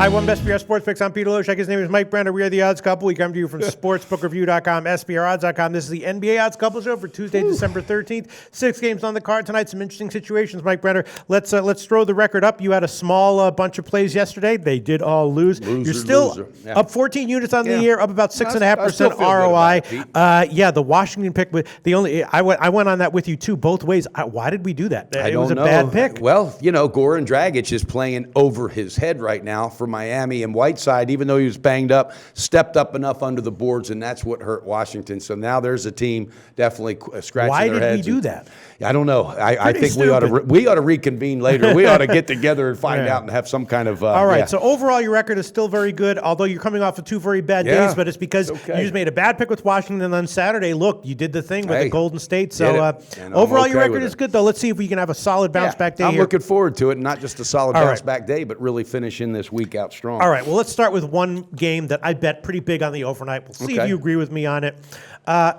Hi, one best SBR Sports Picks. I'm Peter Loshak. His name is Mike Brenner. We are the Odds Couple. We come to you from SportsbookReview.com, SBROdds.com. This is the NBA Odds Couple Show for Tuesday, December 13th. 6 games on the card tonight. Some interesting situations, Mike Brenner. Let's throw the record up. You had a small bunch of plays yesterday. They did all lose. You're still up 14 units on the year, up about 6.5% ROI. The Washington pick. I went on that with you too, both ways. Why did we do that? It was a bad pick. Well, Goran Dragic is playing over his head right now for Miami, and Whiteside, even though he was banged up, stepped up enough under the boards, and that's what hurt Washington. So now there's a team definitely scratching their heads. Why did we do that? I don't know. I think we ought to reconvene later. We ought to get together and find out and have some kind of. All right. So overall, your record is still very good, although you're coming off of 2 very bad days. But it's because you just made a bad pick with Washington, and on Saturday, look, you did the thing with the Golden State. So overall, your record is good, though. Let's see if we can have a solid bounce back day. I'm looking forward to it, not just a solid bounce back day, but really finishing this week out strong. All right. Well, let's start with one game that I bet pretty big on the overnight. We'll see if you agree with me on it.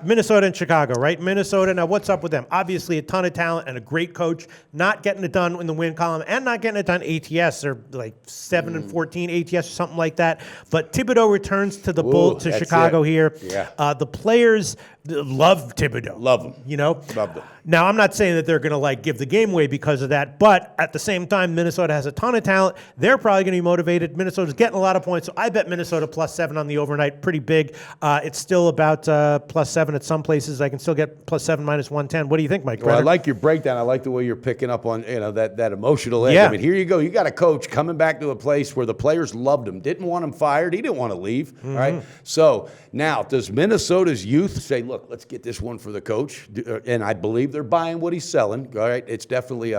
Minnesota and Chicago, right? Minnesota, now what's up with them? Obviously a ton of talent and a great coach, not getting it done in the win column and not getting it done ATS. They're like 7-14 ATS or something like that. But Thibodeau returns to to Chicago here. Yeah. The players love Thibodeau. Love him. Love them. Now, I'm not saying that they're going to get the game away because of that, but at the same time, Minnesota has a ton of talent. They're probably going to be motivated. Minnesota's getting a lot of points, so I bet Minnesota +7 on the overnight. Pretty big. It's still about +7 at some places. I can still get +7 -110. What do you think, Mike? Well, I like your breakdown. I like the way you're picking up on that emotional edge. Yeah. I mean, here you go. You got a coach coming back to a place where the players loved him, didn't want him fired. He didn't want to leave. Mm-hmm. Right. So now, does Minnesota's youth say, "Look, let's get this one for the coach"? And I believe they're buying what he's selling. All right, it's definitely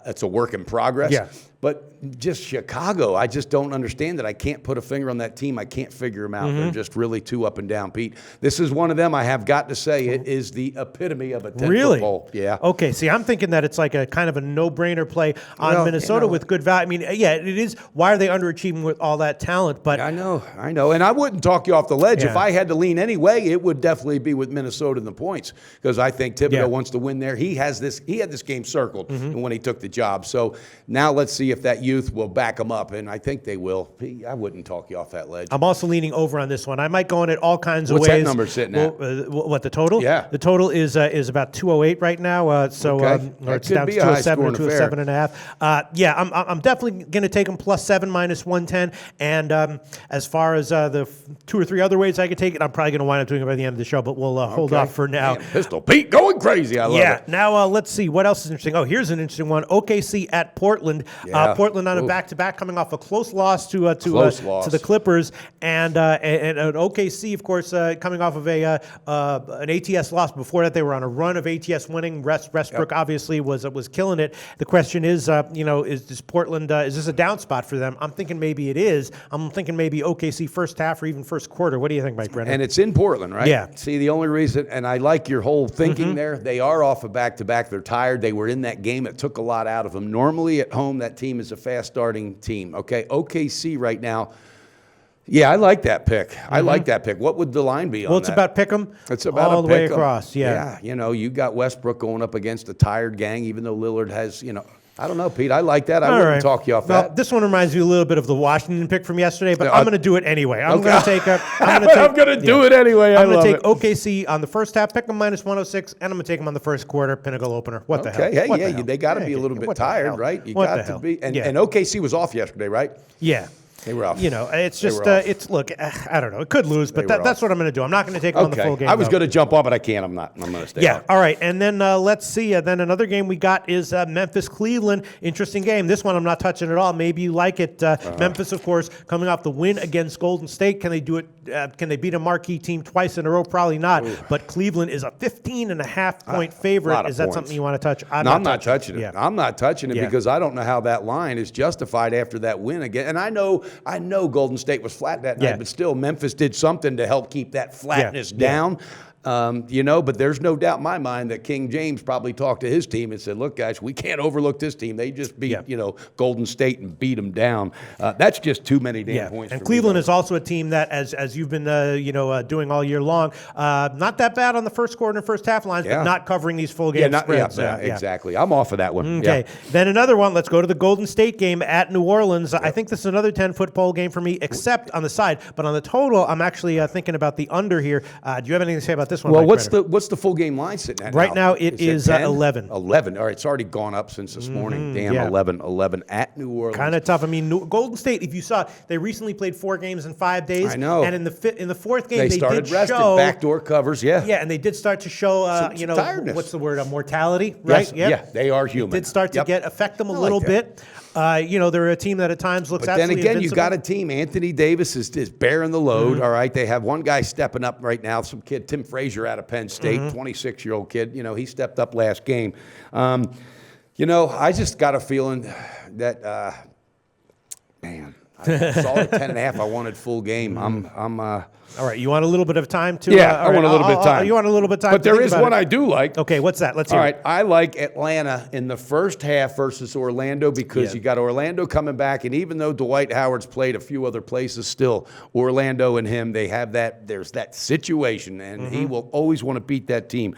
it's a work in progress. Yeah. But just Chicago, I just don't understand that. I can't put a finger on that team. I can't figure them out. Mm-hmm. They're just really too up and down, Pete. This is one of them. I have got to say, it is the epitome of a 10-foot pole. Yeah. Okay. See, I'm thinking that it's like a kind of a no-brainer play on Minnesota with good value. I mean, yeah, it is. Why are they underachieving with all that talent? But I know. And I wouldn't talk you off the ledge. Yeah. If I had to lean any way, it would definitely be with Minnesota in the points, because I think Thibodeau wants to win there. He had this game circled when he took the job. So now let's see if that youth will back them up, and I think they will. I wouldn't talk you off that ledge. I'm also leaning over on this one. I might go in it all kinds of ways. What's that number sitting at? What, the total? Yeah. The total is about 208 right now. Or it's down to 207 or 207.5. I'm definitely going to take them +7 -110. And as far as the 2 or 3 other ways I could take it, I'm probably going to wind up doing it by the end of the show, but we'll hold off for now. Man, Pistol Pete going crazy. I love it. Yeah. Now let's see. What else is interesting? Oh, here's an interesting one. OKC at Portland. Yeah. Portland on a back-to-back, coming off a close loss to the Clippers, and OKC, of course, coming off of an ATS loss. Before that, they were on a run of ATS winning. Westbrook obviously was killing it. The question is, is Portland? Is this a down spot for them? I'm thinking maybe it is. I'm thinking maybe OKC first half or even first quarter. What do you think, Mike Brennan? And it's in Portland, right? Yeah. See, the only reason, and I like your whole thinking there. They are off a back-to-back. They're tired. They were in that game. It took a lot out of them. Normally at home, that team is a fast-starting team. Okay, OKC right now. Yeah, I like that pick. I like that pick. What would the line be on that? Well, it's about pick 'em. It's about all the way across. Yeah. You got Westbrook going up against a tired gang, even though Lillard has, I don't know, Pete. I like that. I wouldn't talk you off that. This one reminds me a little bit of the Washington pick from yesterday, but I'm going to do it anyway. I'm going to take. I'm going to do it anyway. I'm going to take OKC on the first half, pick them -106, and I'm going to take them on the first quarter, Pinnacle opener. What the hell? Hey, they got to be a little bit tired, right? You got to be. And OKC was off yesterday, right? Yeah. They were off. It's just, look, I don't know. It could lose, but that's what I'm going to do. I'm not going to take them on the full game. I was going to jump on, but I can't. I'm not. I'm going to stay on. All right. And then let's see. Then another game we got is Memphis-Cleveland. Interesting game. This one I'm not touching at all. Maybe you like it. Memphis, of course, coming off the win against Golden State. Can they do it? Can they beat a marquee team twice in a row? Probably not. Ooh. But Cleveland is a 15.5-point favorite. Is that something you want to touch? I'm not touching it. Yeah. I'm not touching it because I don't know how that line is justified after that win again. And I know Golden State was flat that night, but still Memphis did something to help keep that flatness down. But there's no doubt in my mind that King James probably talked to his team and said, look, guys, we can't overlook this team. They just beat, Golden State and beat them down. That's just too many damn points. And Cleveland is also a team that, as you've been, doing all year long, not that bad on the first quarter and first half lines, but not covering these full game spreads. Exactly. I'm off of that one. Okay. Then another one. Let's go to the Golden State game at New Orleans. I think this is another 10-foot pole game for me, except on the side. But on the total, I'm actually thinking about the under here. Do you have anything to say about this one? Well, what's the full game line sitting at right now? It is 11. 11. All right, it's already gone up since this morning. Damn, 11 at New Orleans. Kind of tough. I mean, Golden State, if you saw, they recently played 4 games in 5 days. I know. And in the fourth game, they started did resting. show Backdoor covers, Yeah, and they did start to show, some tiredness. What's the word? Mortality, right? Yes. Yeah, they are human. It did start to affect them a little bit. They're a team that at times looks absolutely invincible. But then again, invincible. you got a team. Anthony Davis is bearing the load, all right? They have one guy stepping up right now, some kid, Tim Frazier out of Penn State, 26-year-old kid. He stepped up last game. I just got a feeling that, I saw it 10.5. I wanted full game. All right, you want a little bit of time to? I want a little bit of time. You want a little bit of time. But there is one I do like. Okay, what's that? Let's hear. All right, I like Atlanta in the first half versus Orlando because you got Orlando coming back, and even though Dwight Howard's played a few other places, still Orlando and him, they have that. There's that situation, and he will always want to beat that team.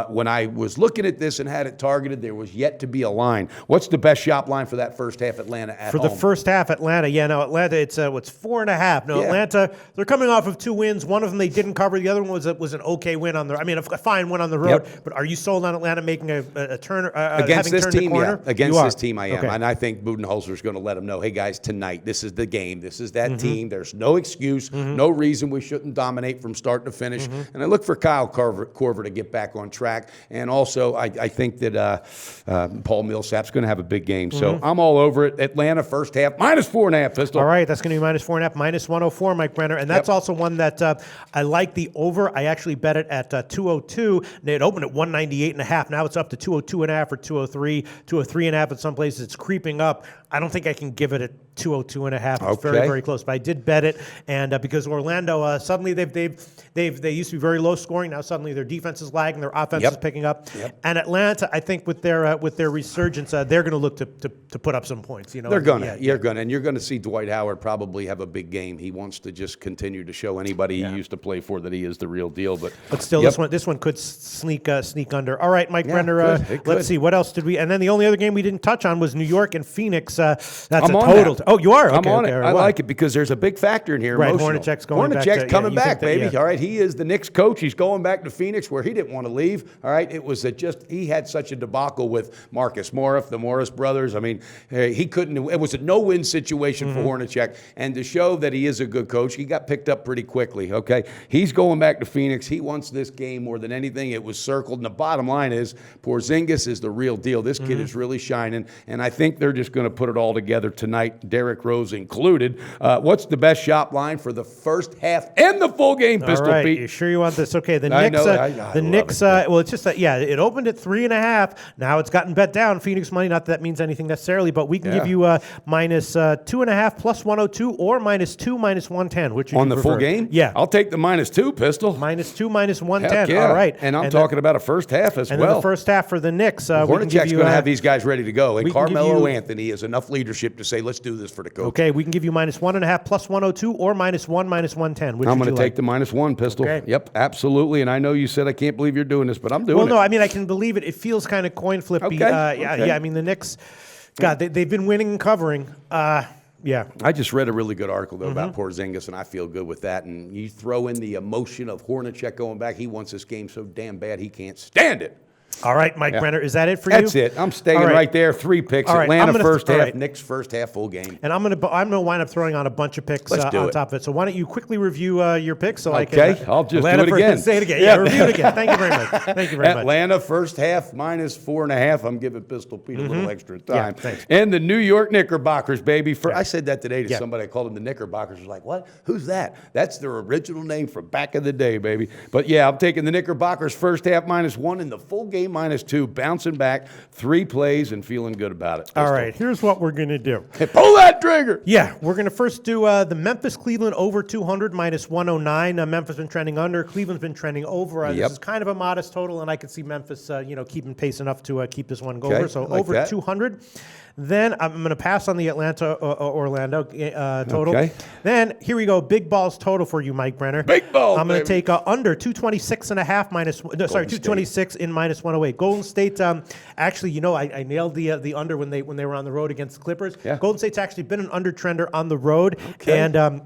When I was looking at this and had it targeted, there was yet to be a line. What's the best shop line for that first half? Atlanta at home. For the first half, Atlanta. Yeah, no, Atlanta. It's 4.5. No, Atlanta. They're coming off of 2 wins. One of them they didn't cover. The other one was an okay win on a fine win on the road. But are you sold on Atlanta making a turn against this team? Yeah, against this team, I am, and I think Budenholzer is going to let them know, hey guys, tonight this is the game. This is that team. There's no excuse, no reason we shouldn't dominate from start to finish. And I look for Kyle Korver to get back on track. And also, I think that Paul Millsap's going to have a big game. So I'm all over it. Atlanta first half -4.5. Pistol. All right, that's going to be -4.5, -104, Mike Brenner, and that's also one that. I like the over. I actually bet it at 202. It opened at 198.5. Now it's up to 202.5 or 203, 203.5 in some places. It's creeping up. I don't think I can give it a 202.5. It's very, very close. But I did bet it, and because Orlando suddenly they used to be very low scoring. Now suddenly their defense is lagging, their offense is picking up. And Atlanta, I think with their resurgence, they're going to look to put up some points. They're gonna. You're gonna see Dwight Howard probably have a big game. He wants to just continue to show anybody he used to play for that he is the real deal. But still, this one could sneak under. All right, Mike Brenner. Let's see what else did we. And then the only other game we didn't touch on was New York and Phoenix. That's a total. Oh, you are. Okay, I'm on it. I like it because there's a big factor in here. Right, emotional. Hornacek's going back. Hornacek's coming back, baby. All right, he is the Knicks coach. He's going back to Phoenix where he didn't want to leave. All right, it was he had such a debacle with Marcus Morris, the Morris brothers. I mean, he couldn't. It was a no-win situation for Hornacek, and to show that he is a good coach, he got picked up pretty quickly. Okay, he's going back to Phoenix. He wants this game more than anything. It was circled, and the bottom line is Porzingis is the real deal. This kid is really shining, and I think they're just going to put it all together tonight, Derrick Rose included. What's the best shop line for the first half and the full game, Pistol Pete? Pete? You sure you want this? Okay, the Knicks. Well, it's just that. Yeah, it opened at 3.5. Now it's gotten bet down. Phoenix money. Not that that means anything necessarily, but we can give you -2.5 +102 or -2 -110. Which on the full game? Yeah, I'll take the -2, Pistol. -2 -110. Yeah. All right, and I'm talking about a first half as well. And well. then the first half for the Knicks. Hornacek's going to have these guys ready to go, and Carmelo Anthony has enough leadership to say, let's do this for the coach. Okay, we can give you -1.5 +102 or -1 -110. I'm going to take the -1, Pistol. Okay. Yep, absolutely. And I know you said I can't believe you're doing this, but I'm doing it. Well, no, I mean I can believe it. It feels kind of coin flippy. Okay. Yeah. I mean the Knicks, God, they've been winning and covering. Yeah. I just read a really good article, though, about Porzingis, and I feel good with that. And you throw in the emotion of Hornacek going back. He wants this game so damn bad he can't stand it. All right, Mike Brenner, is that it for you? That's it. I'm staying right there. 3 picks. All right, Atlanta first half, Knicks first half, full game. And I'm gonna wind up throwing on a bunch of picks on top of it. So why don't you quickly review your picks so I can? Okay, I'll just Atlanta do it again. Say it again. Yeah, review it again. Thank you very much. Thank you very much. Atlanta first half -4.5. I'm giving Pistol Pete a little extra time. Yeah, thanks. And the New York Knickerbockers, baby. I said that today to somebody. I called them the Knickerbockers. Was like, what? Who's that? That's their original name from back in the day, baby. But yeah, I'm taking the Knickerbockers first half -1 and the full game game -2, bouncing back 3 plays and feeling good about it. All right, here's what we're going to do. Hey, pull that trigger. Yeah, we're going to first do the Memphis-Cleveland over 200 -109. Memphis been trending under. Cleveland's been trending over. This is kind of a modest total, and I could see Memphis, keeping pace enough to keep this one going. So like over that. 200. Then I'm going to pass on the Atlanta-Orlando total. Okay. Then here we go, big balls total for you, Mike Brenner. Big balls, I'm going to baby. take under 226.5 226 in -108. Golden State. Actually, I nailed the under when they were on the road against the Clippers. Yeah. Golden State's actually been an under trender on the road, and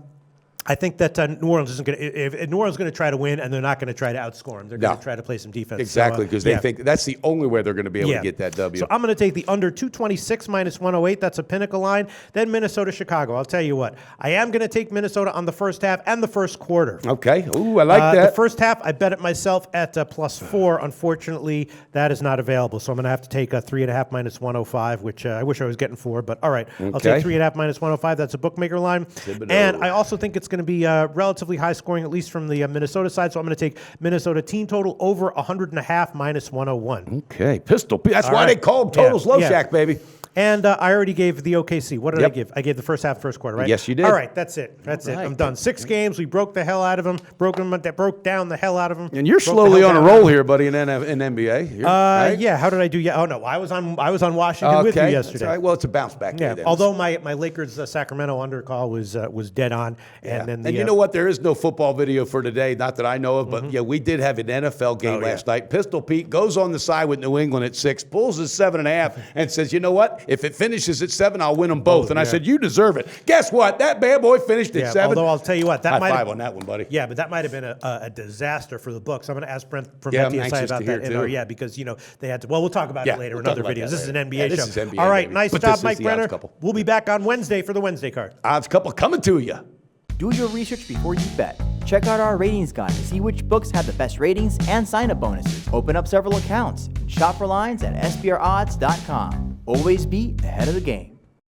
I think that New Orleans isn't going to. If New Orleans is going to try to win, and they're not going to try to outscore them. They're going to try to play some defense. Exactly, because they think that's the only way they're going to be able to get that W. So I'm going to take the under 226 -108. That's a pinnacle line. Then Minnesota, Chicago. I'll tell you what. I am going to take Minnesota on the first half and the first quarter. Okay. Ooh, I like that. The first half, I bet it myself at +4. Unfortunately, that is not available. So I'm going to have to take a 3.5 -105, which I wish I was getting 4. But all right, I'll take 3.5 -105. That's a bookmaker line. And I also think it's going to be relatively high scoring, at least from the Minnesota side. So I'm going to take Minnesota team total over 100.5 -101. Okay. Pistol. That's why they call them totals Loshak, baby. And I already gave the OKC. What did I give? I gave the first half, first quarter, right? Yes, you did. All right, that's it. That's it. I'm done. 6 games. We broke the hell out of them. Broke down the hell out of them. And you're slowly on a roll here, buddy, in NBA. Right? Yeah. How did I do? Yeah. Oh no, I was on Washington with you yesterday. That's right. Well, it's a bounce back day. Yeah. Although my Lakers Sacramento under call was dead on, and then you know what? There is no football video for today, not that I know of, but we did have an NFL game last night. Pistol Pete goes on the side with New England at 6, pulls his 7.5, and says, "You know what? If it finishes at 7, I'll win them both." And I said, "You deserve it." Guess what? That bad boy finished at 7. Although I'll tell you what, that High five on that one, buddy. Yeah, but that might have been a disaster for the books. I'm going to ask Brent from BTSI about that. Because they had to. Well, we'll talk about it later in other videos. This is an NBA show. This is NBA, all right, baby. nice But job, this Mike is the Brenner. Odds Couple. We'll be back on Wednesday for the Wednesday card. Odds Couple coming to you. Do your research before you bet. Check out our ratings guide to see which books have the best ratings and sign-up bonuses. Open up several accounts and shop for lines at sbrodds.com. Always be ahead of the game.